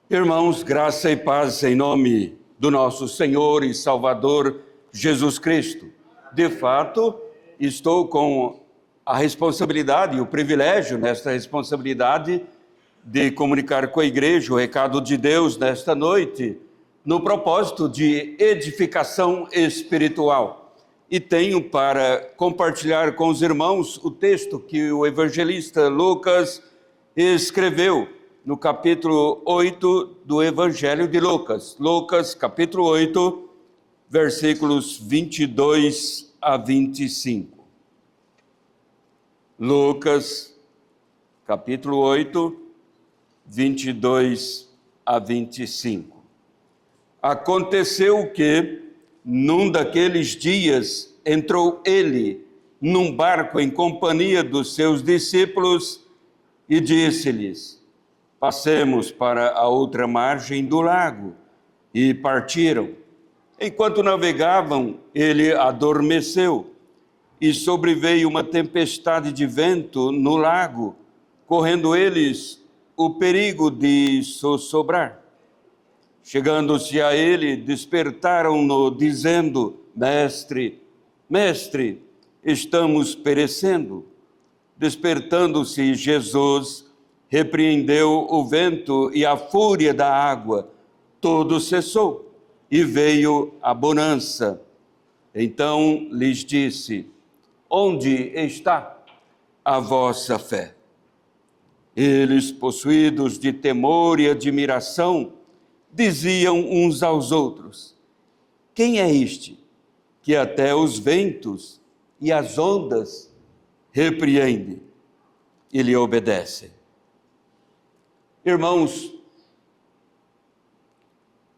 Irmãos, graça e paz em nome do nosso Senhor e Salvador Jesus Cristo. De fato, estou com a responsabilidade e o privilégio nesta responsabilidade de comunicar com a igreja o recado de Deus nesta noite, no propósito de edificação espiritual. E tenho para compartilhar com os irmãos o texto que o evangelista Lucas escreveu no capítulo 8 do Evangelho de Lucas. Lucas, capítulo 8, versículos 22 a 25. Lucas, capítulo 8, 22 a 25. Aconteceu que, num daqueles dias, entrou ele num barco em companhia dos seus discípulos e disse-lhes: passemos para a outra margem do lago. E partiram. Enquanto navegavam, ele adormeceu, e sobreveio uma tempestade de vento no lago, correndo eles o perigo de sossobrar. Chegando-se a ele, despertaram-no, dizendo: Mestre, Mestre, estamos perecendo. Despertando-se Jesus, repreendeu o vento e a fúria da água, tudo cessou, e veio a bonança. Então lhes disse: onde está a vossa fé? Eles, possuídos de temor e admiração, diziam uns aos outros: quem é este que até os ventos e as ondas repreende e lhe obedecem? Irmãos,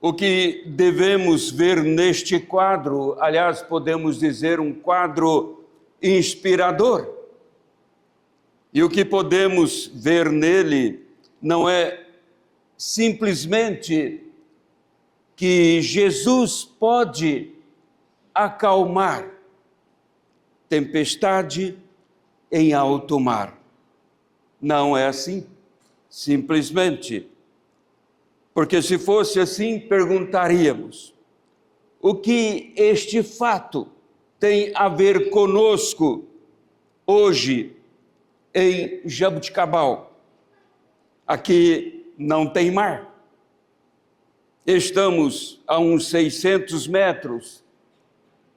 o que devemos ver neste quadro, aliás, podemos dizer um quadro inspirador, e o que podemos ver nele não é simplesmente que Jesus pode acalmar tempestade em alto mar. Não é assim. Simplesmente, porque se fosse assim, perguntaríamos: o que este fato tem a ver conosco hoje em Jaboticabal? Aqui não tem mar. Estamos a uns 600 metros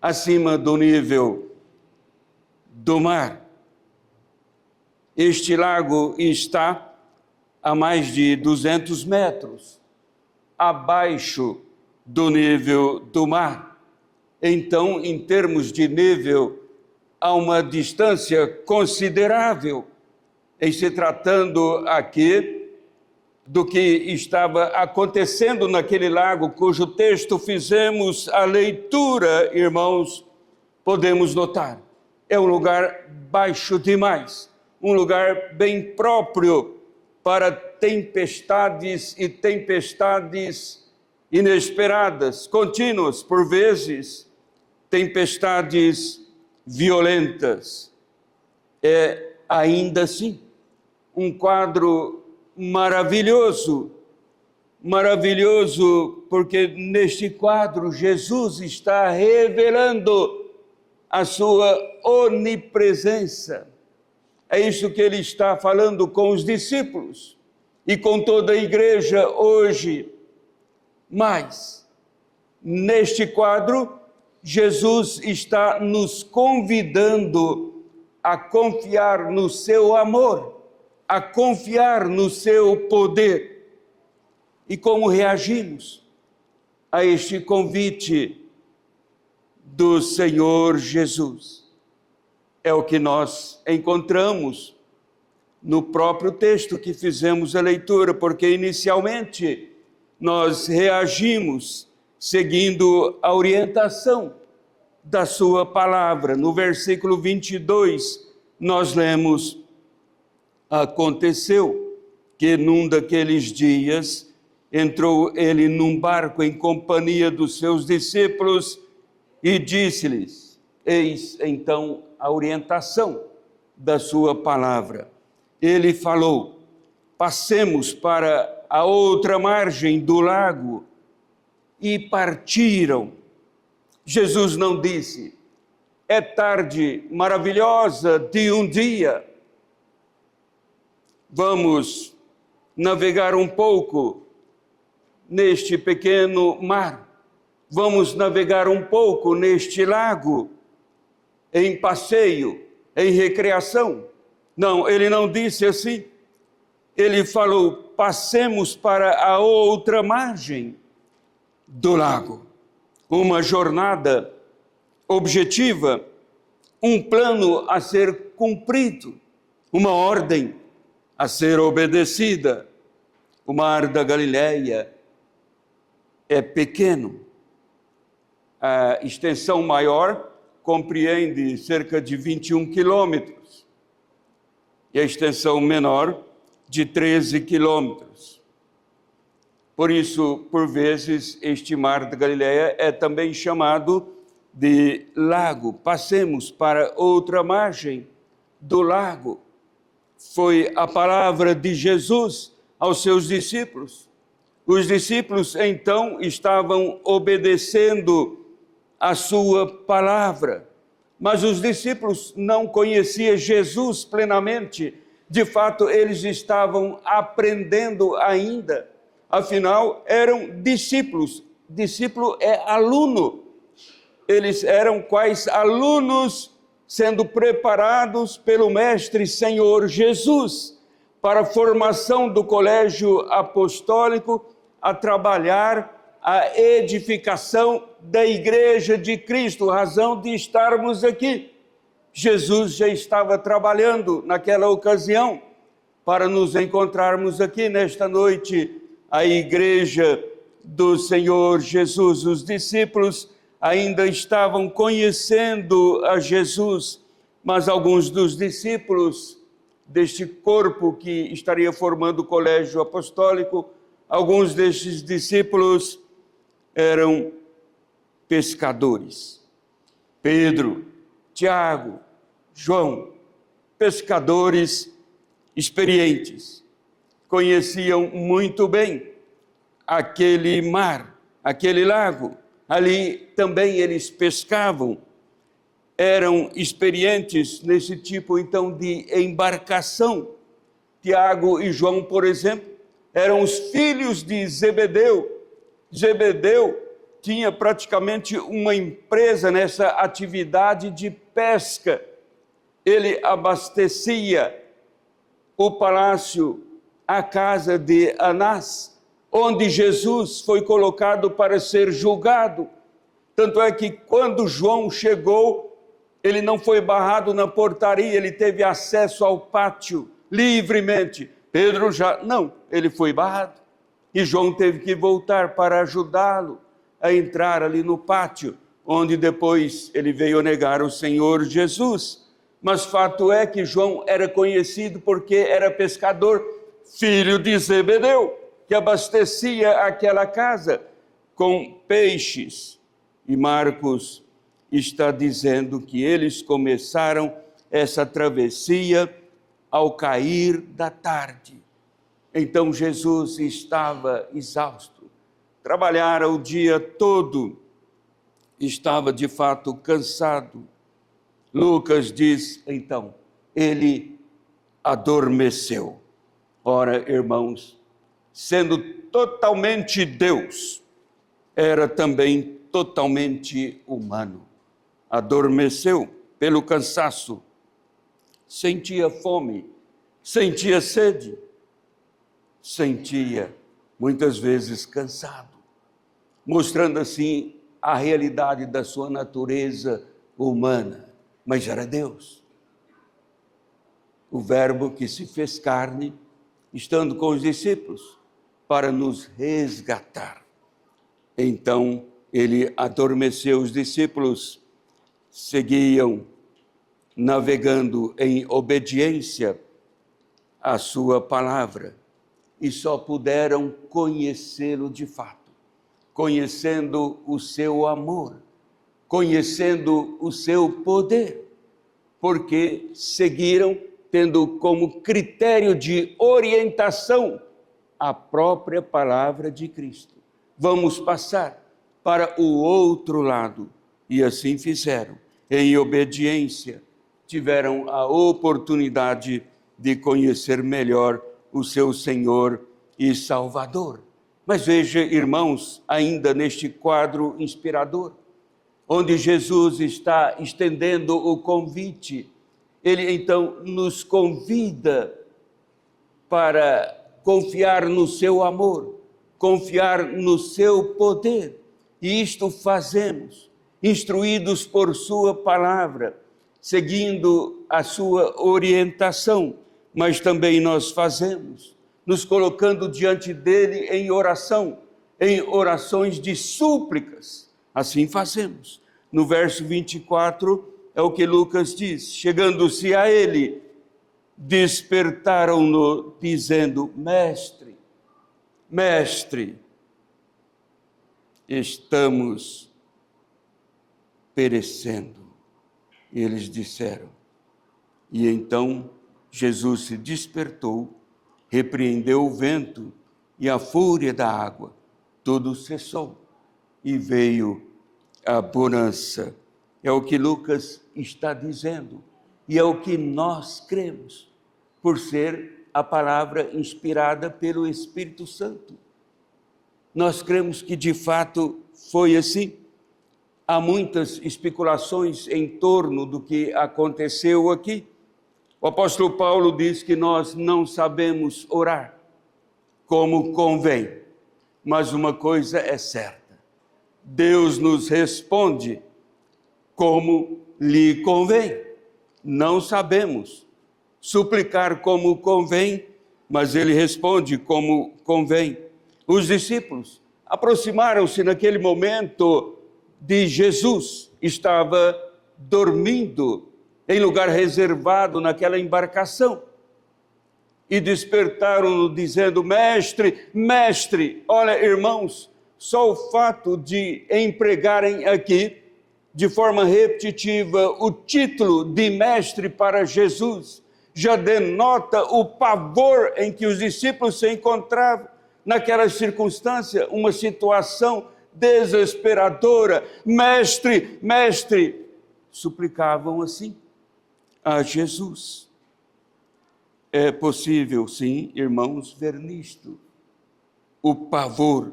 acima do nível do mar. Este lago está a mais de 200 metros abaixo do nível do mar. Então, em termos de nível, há uma distância considerável em se tratando aqui do que estava acontecendo naquele lago, cujo texto fizemos a leitura, irmãos, podemos notar. É um lugar baixo demais, um lugar bem próprio para tempestades e tempestades inesperadas, contínuas, por vezes, tempestades violentas. É ainda assim um quadro maravilhoso, porque neste quadro Jesus está revelando a sua onipresença. É isso que ele está falando com os discípulos e com toda a igreja hoje. Mas, neste quadro, Jesus está nos convidando a confiar no seu amor, a confiar no seu poder. E como reagimos a este convite do Senhor Jesus? É o que nós encontramos no próprio texto que fizemos a leitura, porque inicialmente nós reagimos seguindo a orientação da sua palavra. No versículo 22, nós lemos: aconteceu que num daqueles dias entrou ele num barco em companhia dos seus discípulos e disse-lhes, eis então a orientação da sua palavra. Ele falou: passemos para à outra margem do lago e partiram. Jesus não disse: é tarde maravilhosa de um dia, vamos navegar um pouco neste pequeno mar, vamos navegar um pouco neste lago, em passeio, em recreação. Não, ele não disse assim. Ele falou: passemos para a outra margem do lago. Uma jornada objetiva, um plano a ser cumprido, uma ordem a ser obedecida. O mar da Galileia é pequeno. A extensão maior compreende cerca de 21 quilômetros e a extensão menor de 13 quilômetros. Por isso, por vezes, este mar da Galileia é também chamado de lago. Passemos para outra margem do lago. Foi a palavra de Jesus aos seus discípulos. Os discípulos, então, estavam obedecendo a sua palavra, mas os discípulos não conheciam Jesus plenamente. De fato, eles estavam aprendendo ainda. Afinal, eram discípulos. Discípulo é aluno. Eles eram quais alunos sendo preparados pelo Mestre Senhor Jesus para a formação do colégio apostólico, a trabalhar a edificação da Igreja de Cristo, razão de estarmos aqui. Jesus já estava trabalhando naquela ocasião para nos encontrarmos aqui nesta noite, a Igreja do Senhor Jesus. Os discípulos ainda estavam conhecendo a Jesus, mas alguns dos discípulos deste corpo que estaria formando o colégio apostólico, alguns destes discípulos eram pescadores. Pedro, Tiago, João, pescadores experientes, conheciam muito bem aquele mar, aquele lago. Ali também eles pescavam, eram experientes nesse tipo então de embarcação. Tiago e João, por exemplo, eram os filhos de Zebedeu. Zebedeu tinha praticamente uma empresa nessa atividade de pesca. Ele abastecia o palácio, a casa de Anás, onde Jesus foi colocado para ser julgado. Tanto é que quando João chegou, ele não foi barrado na portaria, ele teve acesso ao pátio livremente. Pedro já não, ele foi barrado. E João teve que voltar para ajudá-lo a entrar ali no pátio, onde depois ele veio negar o Senhor Jesus. Mas fato é que João era conhecido porque era pescador, filho de Zebedeu, que abastecia aquela casa com peixes. E Marcos está dizendo que eles começaram essa travessia ao cair da tarde. Então Jesus estava exausto, trabalhara o dia todo, estava de fato cansado. Lucas diz, então, ele adormeceu. Ora, irmãos, sendo totalmente Deus, era também totalmente humano. Adormeceu pelo cansaço, sentia fome, sentia sede, sentia muitas vezes cansado, mostrando assim a realidade da sua natureza humana, mas era Deus. O Verbo que se fez carne, estando com os discípulos, para nos resgatar. Então, ele adormeceu, os discípulos seguiam navegando em obediência à sua palavra e só puderam conhecê-lo de fato, conhecendo o seu amor, conhecendo o seu poder, porque seguiram tendo como critério de orientação a própria palavra de Cristo. Vamos passar para o outro lado. E assim fizeram. Em obediência, tiveram a oportunidade de conhecer melhor o seu Senhor e Salvador. Mas veja, irmãos, ainda neste quadro inspirador, onde Jesus está estendendo o convite, ele então nos convida para confiar no seu amor, confiar no seu poder. E isto fazemos, instruídos por sua palavra, seguindo a sua orientação, mas também nós fazemos, nos colocando diante dele em oração, em orações de súplicas. Assim fazemos. No verso 24 é o que Lucas diz: chegando-se a ele, despertaram-no, dizendo: Mestre, Mestre, estamos perecendo. E eles disseram. E então Jesus se despertou, repreendeu o vento e a fúria da água. Tudo cessou e veio a bonança. É o que Lucas está dizendo e é o que nós cremos, por ser a palavra inspirada pelo Espírito Santo. Nós cremos que de fato foi assim. Há muitas especulações em torno do que aconteceu aqui. O apóstolo Paulo diz que nós não sabemos orar como convém, mas uma coisa é certa: Deus nos responde como lhe convém. Não sabemos suplicar como convém, mas ele responde como convém. Os discípulos aproximaram-se naquele momento de Jesus, estava dormindo em lugar reservado naquela embarcação, e despertaram-no dizendo: Mestre, Mestre. Olha, irmãos, só o fato de empregarem aqui, de forma repetitiva, o título de Mestre para Jesus, já denota o pavor em que os discípulos se encontravam naquela circunstância, uma situação desesperadora. Mestre, Mestre, suplicavam assim a Jesus. É possível, sim, irmãos, ver nisto o pavor,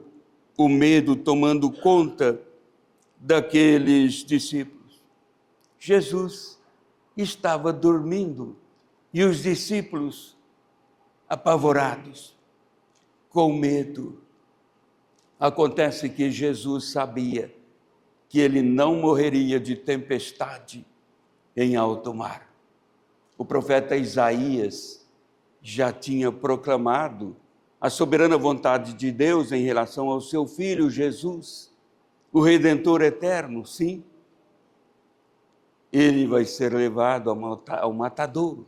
o medo tomando conta daqueles discípulos. Jesus estava dormindo e os discípulos apavorados, com medo. Acontece que Jesus sabia que ele não morreria de tempestade em alto mar. O profeta Isaías já tinha proclamado a soberana vontade de Deus em relação ao seu filho Jesus, o Redentor eterno, sim. Ele vai ser levado ao matadouro,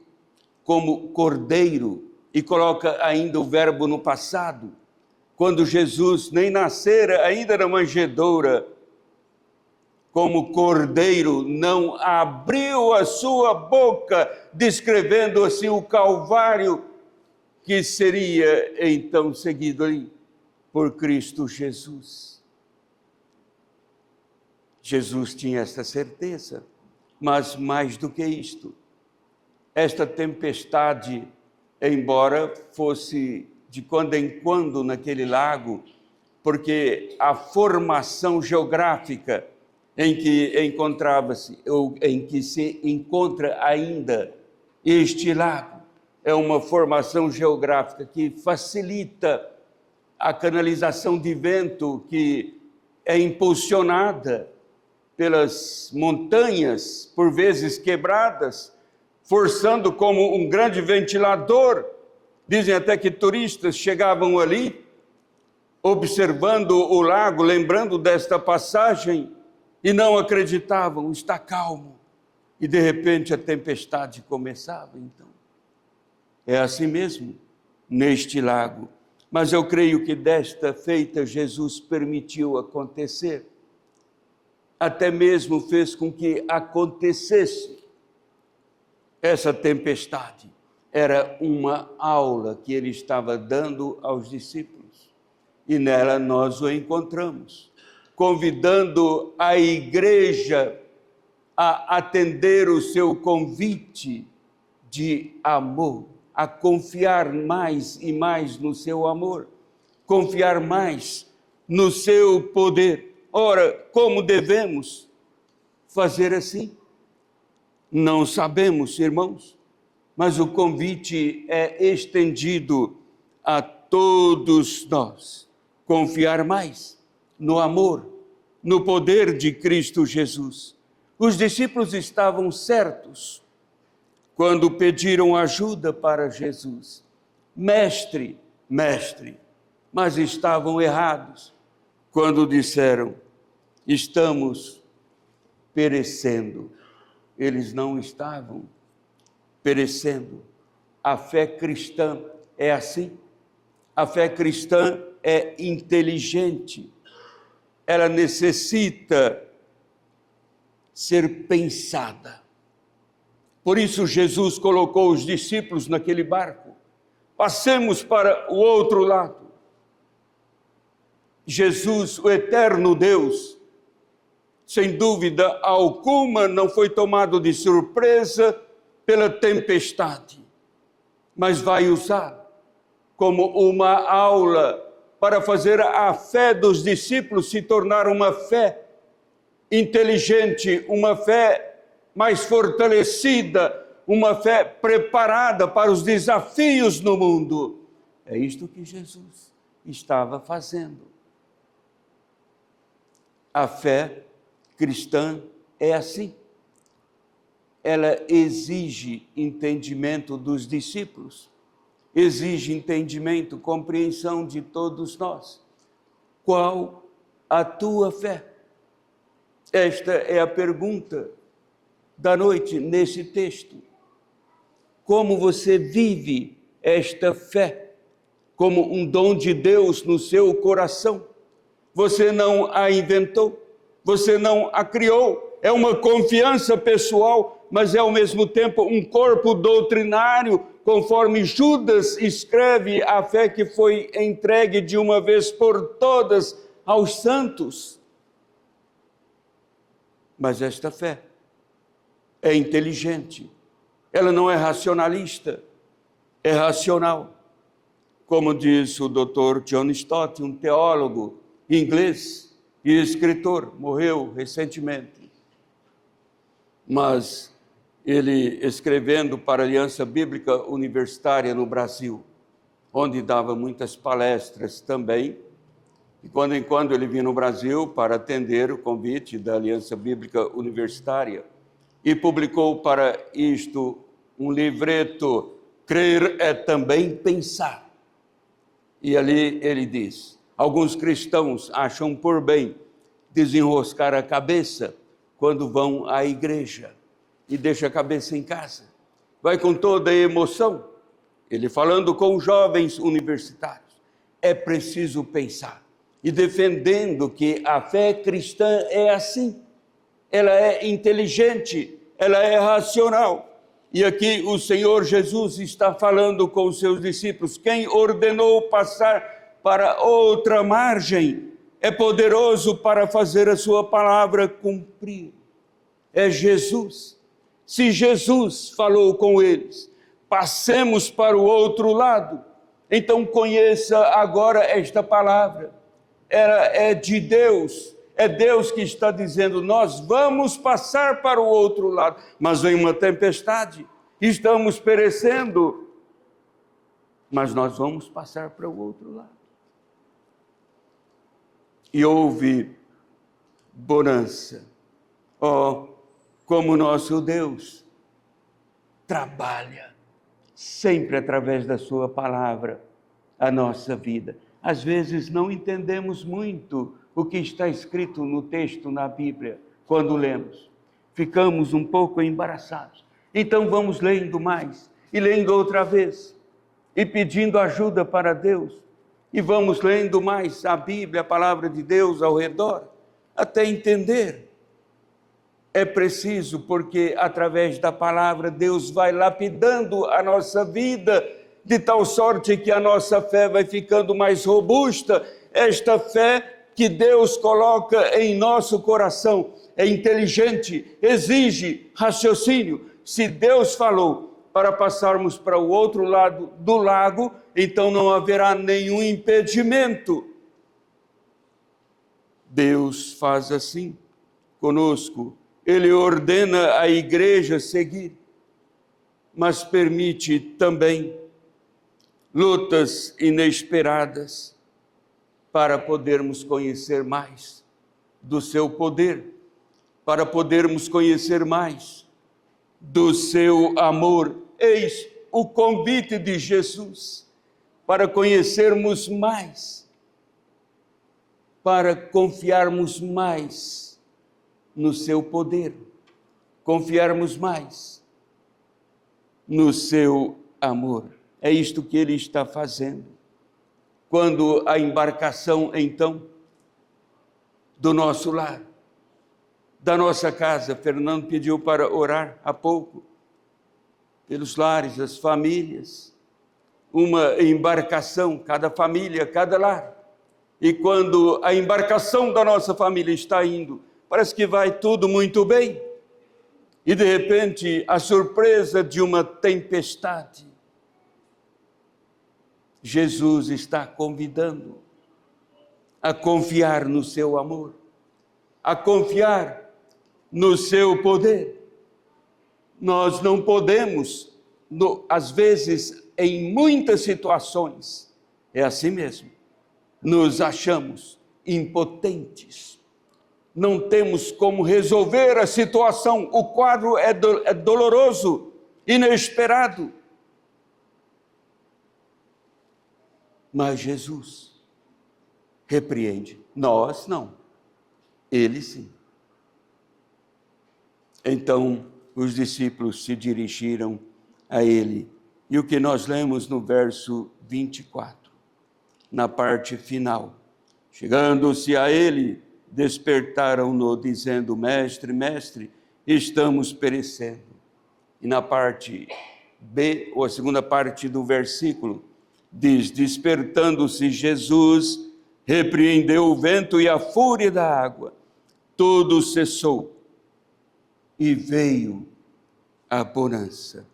como cordeiro, e coloca ainda o verbo no passado, quando Jesus nem nascera ainda na manjedoura, como cordeiro não abriu a sua boca, descrevendo assim o Calvário que seria então seguido ali por Cristo Jesus. Jesus tinha esta certeza, mas mais do que isto, esta tempestade, embora fosse de quando em quando naquele lago, porque a formação geográfica em que encontrava-se, ou em que se encontra ainda este lago, é uma formação geográfica que facilita a canalização de vento, que é impulsionada pelas montanhas, por vezes quebradas, forçando como um grande ventilador. Dizem até que turistas chegavam ali, observando o lago, lembrando desta passagem, e não acreditavam, está calmo. E de repente a tempestade começava, então. É assim mesmo, neste lago. Mas eu creio que desta feita Jesus permitiu acontecer. Até mesmo fez com que acontecesse essa tempestade, Era uma aula que ele estava dando aos discípulos. E nela nós o encontramos, convidando a igreja a atender o seu convite de amor, a confiar mais e mais no seu amor, confiar mais no seu poder. Ora, como devemos fazer assim? Não sabemos, irmãos, mas o convite é estendido a todos nós. Confiar mais no amor, no poder de Cristo Jesus. Os discípulos estavam certos quando pediram ajuda para Jesus. Mestre, mestre, mas estavam errados quando disseram, estamos perecendo. Eles não estavam perecendo. A fé cristã é assim. A fé cristã é inteligente. Ela necessita ser pensada. Por isso Jesus colocou os discípulos naquele barco. Passemos para o outro lado. Jesus, o eterno Deus, sem dúvida alguma, não foi tomado de surpresa pela tempestade, mas vai usar como uma aula para fazer a fé dos discípulos se tornar uma fé inteligente, uma fé mais fortalecida, uma fé preparada para os desafios no mundo. É isto que Jesus estava fazendo. A fé cristã é assim. Ela exige entendimento dos discípulos, exige entendimento, compreensão de todos nós. Qual a tua fé? Esta é a pergunta da noite nesse texto. Como você vive esta fé como um dom de Deus no seu coração? Você não a inventou, você não a criou, é uma confiança pessoal, mas é ao mesmo tempo um corpo doutrinário, conforme Judas escreve a fé que foi entregue de uma vez por todas aos santos. Mas esta fé é inteligente, ela não é racionalista, é racional. Como diz o Dr. John Stott, um teólogo inglês e escritor, morreu recentemente. Mas ele, escrevendo para a Aliança Bíblica Universitária no Brasil, onde dava muitas palestras também, e quando em quando ele vinha no Brasil para atender o convite da Aliança Bíblica Universitária, e publicou para isto um livreto, Crer é também pensar. E ali ele diz, alguns cristãos acham por bem desenroscar a cabeça quando vão à igreja e deixam a cabeça em casa. Vai com toda a emoção. Ele falando com jovens universitários. É preciso pensar. E defendendo que a fé cristã é assim. Ela é inteligente, ela é racional. E aqui o Senhor Jesus está falando com os seus discípulos. Quem ordenou passar para outra margem é poderoso para fazer a sua palavra cumprir. É Jesus. Se Jesus falou com eles, passemos para o outro lado. Então conheça agora esta palavra. Ela é de Deus. É Deus que está dizendo, nós vamos passar para o outro lado. Mas vem uma tempestade, estamos perecendo. Mas nós vamos passar para o outro lado. E houve bonança. Oh, como nosso Deus trabalha sempre através da sua palavra a nossa vida. Às vezes não entendemos muito o que está escrito no texto na Bíblia quando lemos. Ficamos um pouco embaraçados. Então vamos lendo mais e lendo outra vez e pedindo ajuda para Deus. E vamos lendo mais a Bíblia, a palavra de Deus ao redor, até entender. É preciso, porque através da palavra Deus vai lapidando a nossa vida, de tal sorte que a nossa fé vai ficando mais robusta. Esta fé que Deus coloca em nosso coração é inteligente, exige raciocínio. Se Deus falou para passarmos para o outro lado do lago, então não haverá nenhum impedimento. Deus faz assim conosco. Ele ordena a igreja seguir, mas permite também lutas inesperadas para podermos conhecer mais do seu poder, para podermos conhecer mais do seu amor. Eis o convite de Jesus para conhecermos mais, para confiarmos mais no seu poder, confiarmos mais no seu amor. É isto que ele está fazendo. Quando a embarcação, então, do nosso lar, da nossa casa, Fernando pediu para orar há pouco, pelos lares, as famílias, uma embarcação, cada família, cada lar. E quando a embarcação da nossa família está indo, parece que vai tudo muito bem. E de repente, a surpresa de uma tempestade. Jesus está convidando a confiar no seu amor, a confiar no seu poder. Nós não podemos, às vezes, em muitas situações, é assim mesmo, nos achamos impotentes. Não temos como resolver a situação, o quadro é doloroso, inesperado. Mas Jesus repreende, nós não, ele sim. Então os discípulos se dirigiram a ele. E o que nós lemos no verso 24, na parte final, chegando-se a ele, despertaram-no, dizendo: Mestre, Mestre, estamos perecendo. E na parte B, ou a segunda parte do versículo, diz: despertando-se Jesus, repreendeu o vento e a fúria da água. Tudo cessou e veio a bonança.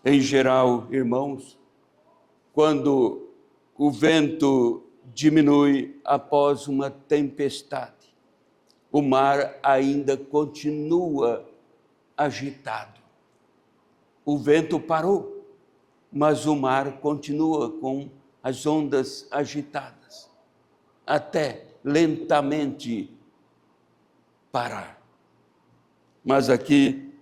Em geral, irmãos, quando o vento diminui após uma tempestade, o mar ainda continua agitado. O vento parou, mas o mar continua com as ondas agitadas, até lentamente parar. Mas aqui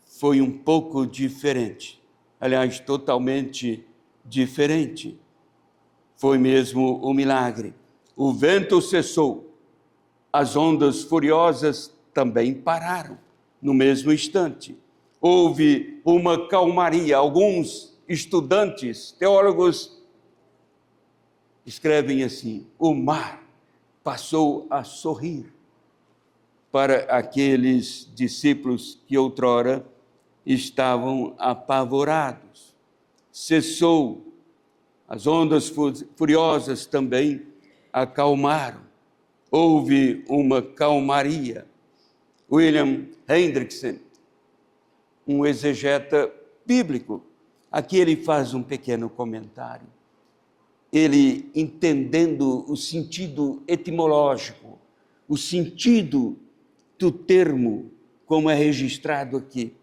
foi um pouco diferente, aliás, totalmente diferente. Foi mesmo um milagre. O vento cessou, as ondas furiosas também pararam no mesmo instante. Houve uma calmaria. Alguns estudantes, teólogos, escrevem assim: o mar passou a sorrir para aqueles discípulos que outrora estavam apavorados. Cessou. As ondas furiosas também acalmaram. Houve uma calmaria. William Hendrickson, um exegeta bíblico, aqui ele faz um pequeno comentário. Ele, entendendo o sentido etimológico, o sentido do termo, como é registrado aqui,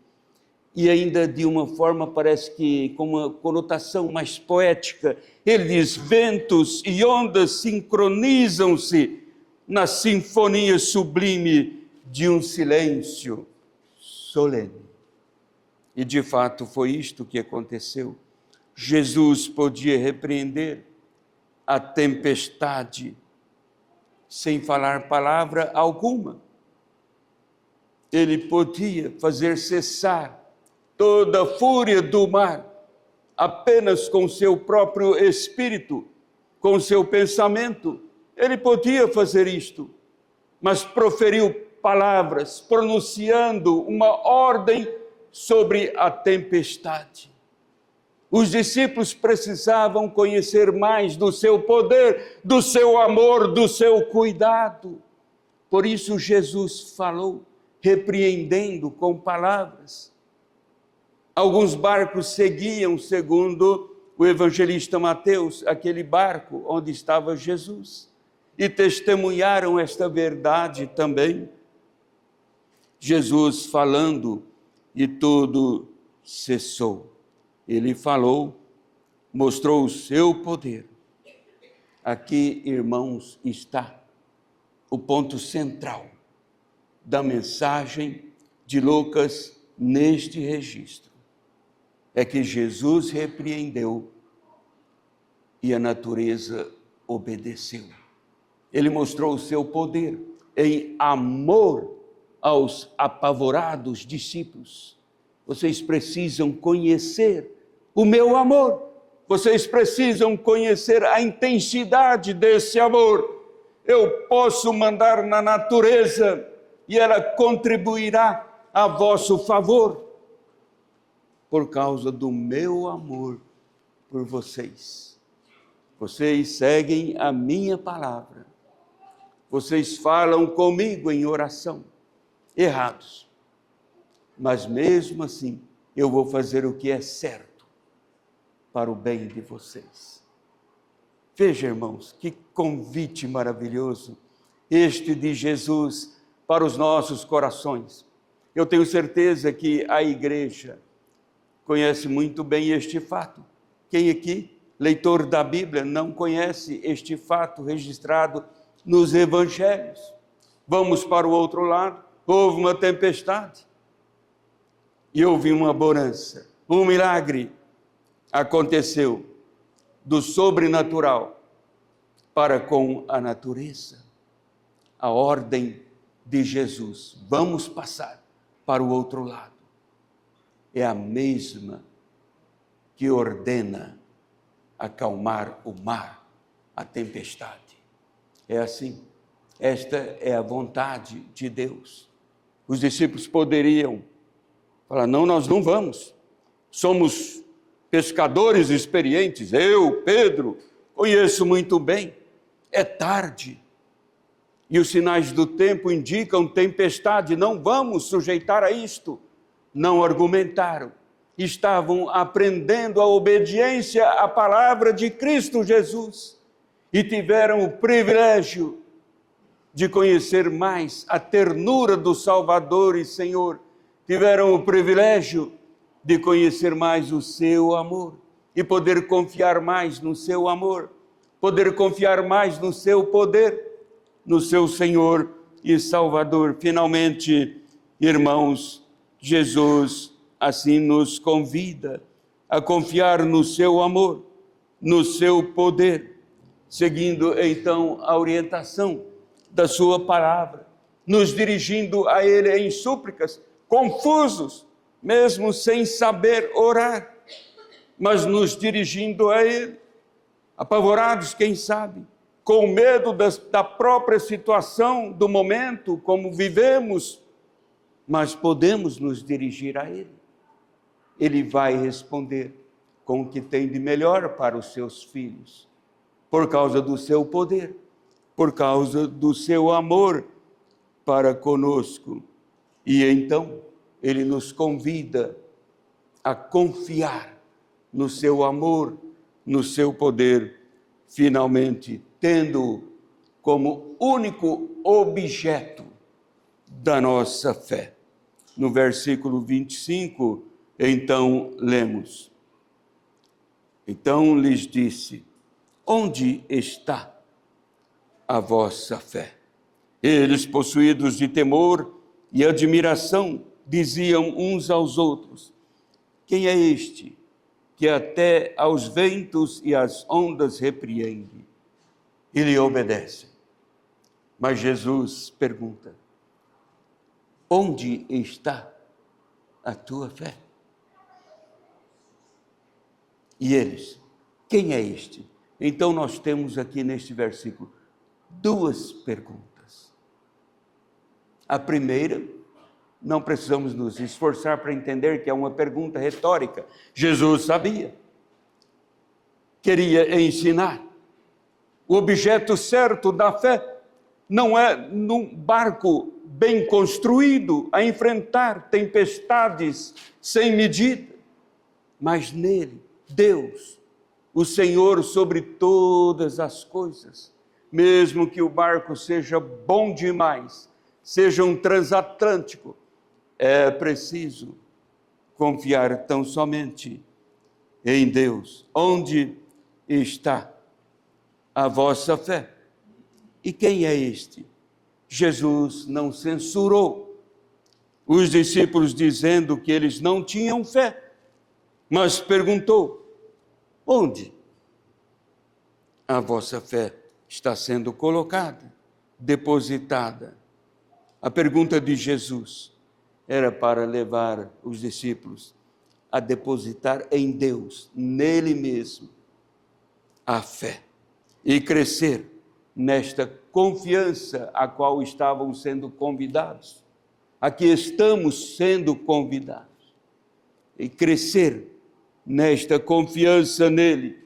e ainda de uma forma, parece que com uma conotação mais poética, ele diz: ventos e ondas sincronizam-se na sinfonia sublime de um silêncio solene. E de fato foi isto que aconteceu. Jesus podia repreender a tempestade sem falar palavra alguma. Ele podia fazer cessar toda a fúria do mar, apenas com seu próprio espírito, com seu pensamento. Ele podia fazer isto, mas proferiu palavras, pronunciando uma ordem sobre a tempestade. Os discípulos precisavam conhecer mais do seu poder, do seu amor, do seu cuidado. Por isso Jesus falou, repreendendo com palavras. Alguns barcos seguiam, segundo o evangelista Mateus, aquele barco onde estava Jesus, e testemunharam esta verdade também. Jesus falando, e tudo cessou. Ele falou, mostrou o seu poder. Aqui, irmãos, está o ponto central da mensagem de Lucas neste registro. É que Jesus repreendeu e a natureza obedeceu. Ele mostrou o seu poder em amor aos apavorados discípulos. Vocês precisam conhecer o meu amor. Vocês precisam conhecer a intensidade desse amor. Eu posso mandar na natureza e ela contribuirá a vosso favor por causa do meu amor por vocês. Vocês seguem a minha palavra. Vocês falam comigo em oração. Errados. Mas mesmo assim, eu vou fazer o que é certo para o bem de vocês. Veja, irmãos, que convite maravilhoso este de Jesus para os nossos corações. Eu tenho certeza que a igreja conhece muito bem este fato. Quem aqui, leitor da Bíblia, não conhece este fato registrado nos evangelhos? Vamos para o outro lado. Houve uma tempestade e houve uma bonança. Um milagre aconteceu do sobrenatural para com a natureza. A ordem de Jesus, vamos passar para o outro lado, é a mesma que ordena acalmar o mar, a tempestade. É assim, esta é a vontade de Deus. Os discípulos poderiam falar, não, nós não vamos, somos pescadores experientes, eu, Pedro, conheço muito bem, é tarde, e os sinais do tempo indicam tempestade, não vamos sujeitar a isto. Não argumentaram, estavam aprendendo a obediência à palavra de Cristo Jesus e tiveram o privilégio de conhecer mais a ternura do Salvador e Senhor, tiveram o privilégio de conhecer mais o seu amor e poder confiar mais no seu amor, poder confiar mais no seu poder, no seu Senhor e Salvador. Finalmente, irmãos, Jesus assim nos convida a confiar no seu amor, no seu poder, seguindo então a orientação da sua palavra, nos dirigindo a ele em súplicas, confusos, mesmo sem saber orar, mas nos dirigindo a ele, apavorados, quem sabe, com medo da própria situação, do momento, como vivemos, mas podemos nos dirigir a ele. Ele vai responder com o que tem de melhor para os seus filhos, por causa do seu poder, por causa do seu amor para conosco. E então, ele nos convida a confiar no seu amor, no seu poder, finalmente, tendo como único objeto da nossa fé. No versículo 25, então lemos. Então lhes disse, onde está a vossa fé? Eles, possuídos de temor e admiração, diziam uns aos outros, quem é este que até aos ventos e às ondas repreende e lhe obedecem? Mas Jesus pergunta, onde está a tua fé? E eles, quem é este? Então nós temos aqui neste versículo duas perguntas. A primeira, não precisamos nos esforçar para entender que é uma pergunta retórica. Jesus sabia, queria ensinar. O objeto certo da fé não é num barco bem construído a enfrentar tempestades sem medida, mas nele, Deus, o Senhor sobre todas as coisas. Mesmo que o barco seja bom demais, seja um transatlântico, é preciso confiar tão somente em Deus. Onde está a vossa fé? E quem é este? Jesus não censurou os discípulos dizendo que eles não tinham fé, mas perguntou: onde a vossa fé está sendo colocada, depositada? A pergunta de Jesus era para levar os discípulos a depositar em Deus, nele mesmo, a fé e crescer nesta confiança a qual estavam sendo convidados, a que estamos sendo convidados, e crescer nesta confiança nele,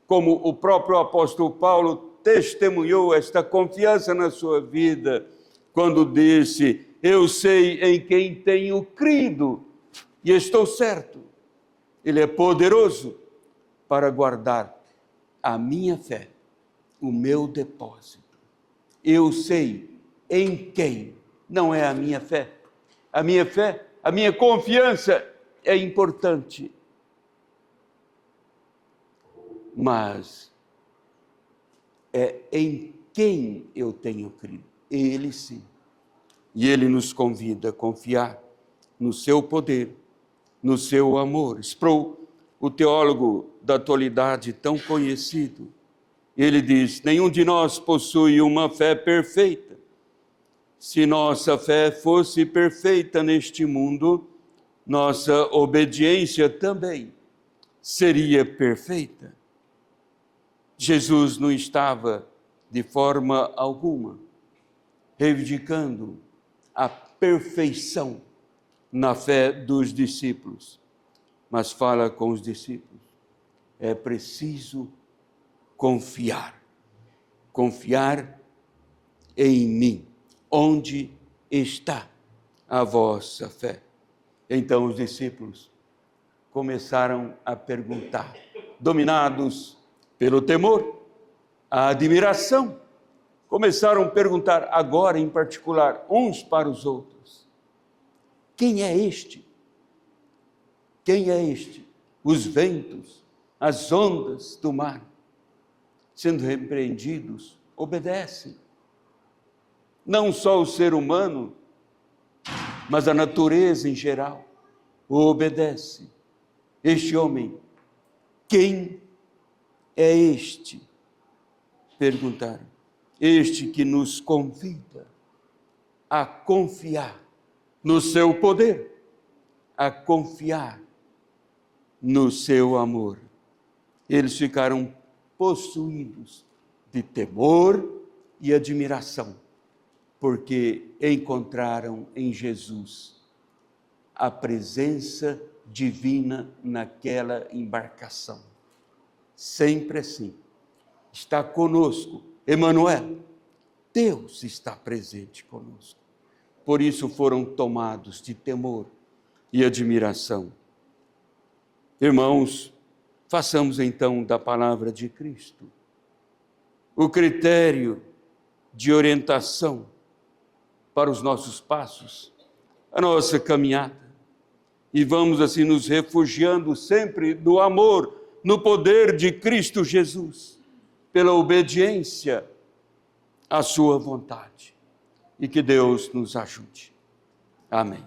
como o próprio apóstolo Paulo testemunhou esta confiança na sua vida, quando disse: eu sei em quem tenho crido e estou certo, ele é poderoso para guardar a minha fé, o meu depósito. Eu sei em quem, não é a minha fé. A minha fé, a minha confiança é importante, mas é em quem eu tenho crido. Ele sim. E ele nos convida a confiar no seu poder, no seu amor. Sproul, o teólogo da atualidade tão conhecido, ele diz: nenhum de nós possui uma fé perfeita. Se nossa fé fosse perfeita neste mundo, nossa obediência também seria perfeita. Jesus não estava, de forma alguma, reivindicando a perfeição na fé dos discípulos, mas fala com os discípulos: é preciso confiar em mim. Onde está a vossa fé? Então os discípulos começaram a perguntar, dominados pelo temor, a admiração, começaram a perguntar agora em particular uns para os outros: quem é este? Quem é este? Os ventos, as ondas do mar, sendo repreendidos, obedecem. Não só o ser humano, mas a natureza em geral obedece. Este homem, quem é este? Perguntaram. Este que nos convida a confiar no seu poder, a confiar no seu amor. Eles ficaram possuídos de temor e admiração, porque encontraram em Jesus a presença divina naquela embarcação. Sempre assim. Está conosco, Emanuel. Deus está presente conosco. Por isso foram tomados de temor e admiração. Irmãos, façamos então da palavra de Cristo o critério de orientação para os nossos passos, a nossa caminhada, e vamos assim nos refugiando sempre do amor, no poder de Cristo Jesus, pela obediência à sua vontade, e que Deus nos ajude. Amém.